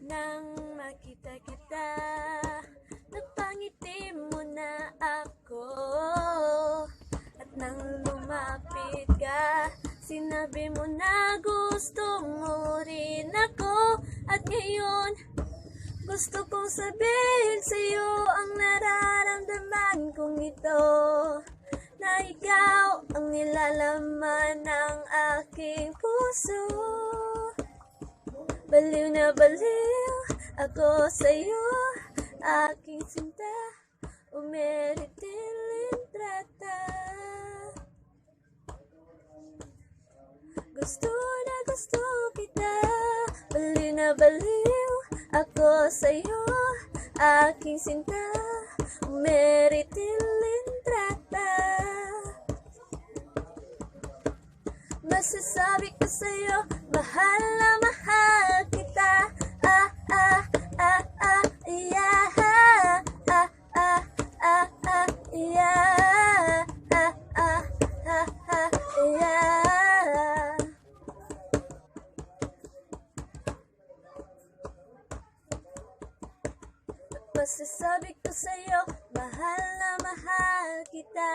Nang makita kita, napangiti mo na ako. At nang lumapit ka, sinabi mo na gusto mo rin ako. At ngayon, gusto kong sabihin sa'yo ang nararamdaman kong ito, na ikaw ang nilalaman ng aking puso. Baliw na baliw ako sa'yo, aking sinta, umeritilin trata. Gusto na gusto kita, baliw na baliw ako sa'yo, aking sinta, umeritilin trata. Masasabi ko sa'yo, mahal na mahal kita. Ah, ah, ah, ah, yeah. Ah, ah, ah, ah, yeah. Ah, ah, ah, ah, yeah. Masasabi ko sa'yo, mahal na mahal kita.